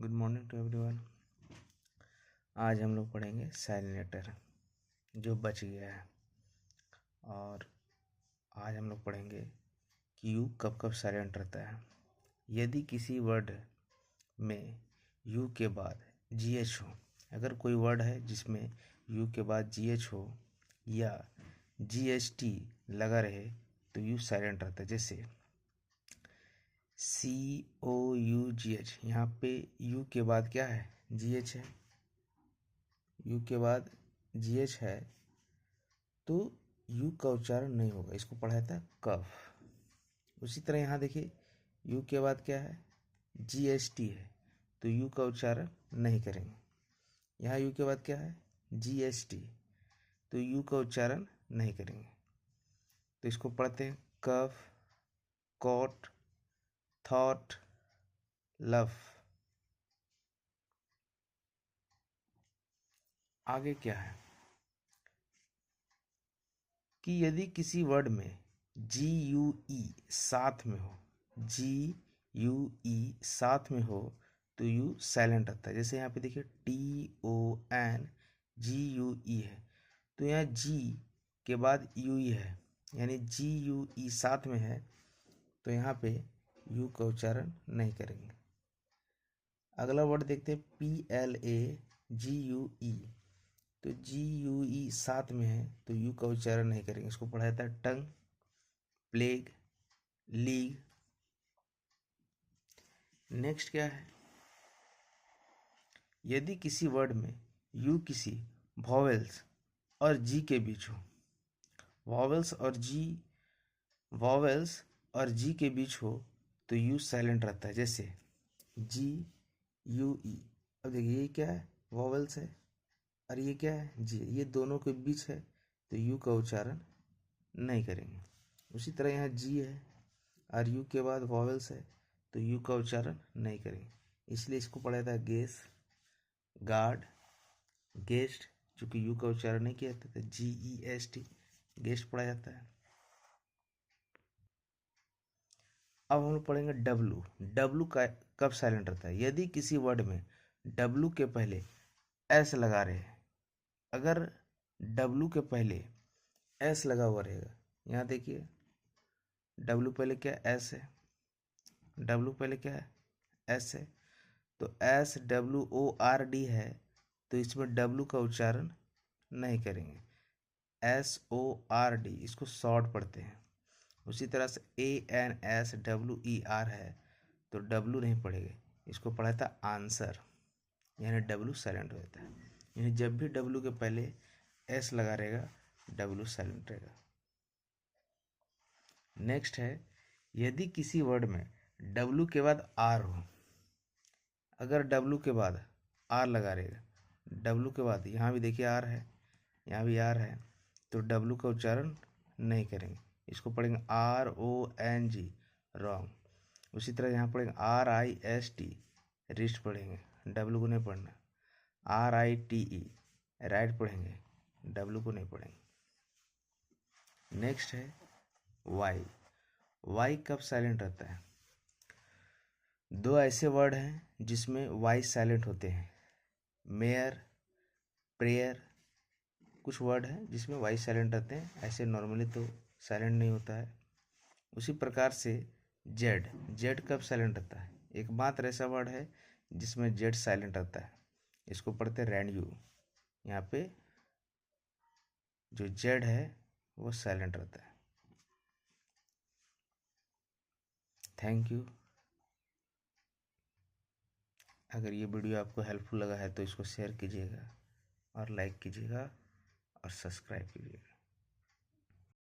Good morning to everyone. आज हम लोग पढ़ेंगे साइलेंट लेटर जो बच गया है, और आज हम लोग पढ़ेंगे कि यू कब कब साइलेंट रहता है। यदि किसी वर्ड में यू के बाद जी एच हो, अगर कोई वर्ड है जिसमें यू के बाद जी एच हो या जी एच टी लगा रहे तो यू साइलेंट रहता है। जैसे सी ओ यू जी एच, यहाँ पे यू के बाद क्या है? जी एच है। यू के बाद जी एच है तो यू का उच्चारण नहीं होगा, इसको पढ़ा जाता है कफ। उसी तरह यहाँ देखिए यू के बाद क्या है? जी एच टी है तो यू का उच्चारण नहीं करेंगे। यहाँ यू के बाद क्या है? जी एच टी, तो यू का उच्चारण नहीं करेंगे। तो इसको पढ़ते हैं कफ, कॉट, थॉट, लव। आगे क्या है कि यदि किसी वर्ड में जी यू ई साथ में हो, जी यू ई साथ में हो तो यू साइलेंट रहता है। जैसे यहाँ पे देखिए T O N G U E है, तो यहाँ जी के बाद यू ई है, यानी जी यू ई साथ में है तो यहाँ पे यू का उच्चारण नहीं करेंगे। अगला वर्ड देखते हैं P L A G U E, तो जी यू ई साथ में है तो यू का उच्चारण नहीं करेंगे। इसको पढ़ा जाता है टंग, प्लेग, लीग। नेक्स्ट क्या है? यदि किसी वर्ड में यू किसी वॉवेल्स और जी के बीच हो, वॉवेल्स और जी के बीच हो तो यू साइलेंट रहता है। जैसे जी यू ई, अब देखिए ये क्या है? वॉवेल्स है, और ये क्या है? जी, ये दोनों के बीच है तो यू का उच्चारण नहीं करेंगे। उसी तरह यहाँ जी है और यू के बाद वॉवेल्स है तो यू का उच्चारण नहीं करेंगे, इसलिए इसको पढ़ा जाता है गेस, गार्ड, गेस्ट। चूंकि यू का उच्चारण नहीं किया जाता, जी ई एस टी, गेस्ट पढ़ा जाता है। अब हम लोग पढ़ेंगे डब्लू। डब्लू का कब साइलेंट रहता है? यदि किसी वर्ड में डब्लू के पहले एस लगा रहे हैं, अगर डब्लू के पहले एस लगा हुआ रहेगा, यहाँ देखिए डब्लू पहले क्या? एस है। डब्लू पहले क्या है? एस है, तो S W O R D है तो इसमें डब्लू का उच्चारण नहीं करेंगे। एस ओ आर डी, इसको शॉर्ट पढ़ते हैं। उसी तरह से A N S W E R है तो डब्लू नहीं पढ़ेंगे, इसको पढ़ा था आंसर, यानी डब्लू साइलेंट हो जाता है। यानी जब भी डब्लू के पहले एस लगा रहेगा डब्लू साइलेंट रहेगा। नेक्स्ट है यदि किसी वर्ड में डब्लू के बाद आर हो, अगर डब्लू के बाद आर लगा रहेगा, डब्लू के बाद यहाँ भी देखिए आर है, यहाँ भी आर है, तो डब्लू का उच्चारण नहीं करेंगे, इसको पढ़ेंगे R O N G, wrong. उसी तरह यहाँ पढ़ेंगे R I S T, wrist पढ़ेंगे, डब्लू को नहीं पढ़ना। R I T E, write पढ़ेंगे, डब्लू को नहीं पढ़ेंगे। नेक्स्ट है वाई। वाई कब साइलेंट रहता है? दो ऐसे वर्ड हैं जिसमें वाई साइलेंट होते हैं, मेयर, प्रेयर। कुछ वर्ड हैं जिसमें वाई साइलेंट रहते हैं, ऐसे नॉर्मली तो साइलेंट नहीं होता है। उसी प्रकार से जेड, जेड कब साइलेंट रहता है? एकमात्र ऐसा वर्ड है जिसमें जेड साइलेंट रहता है, इसको पढ़ते हैं रेन्यू। यहाँ पे जो जेड है वो साइलेंट रहता है। Thank you. अगर ये वीडियो आपको हेल्पफुल लगा है तो इसको शेयर कीजिएगा और लाइक कीजिएगा और सब्सक्राइब कीजिएगा।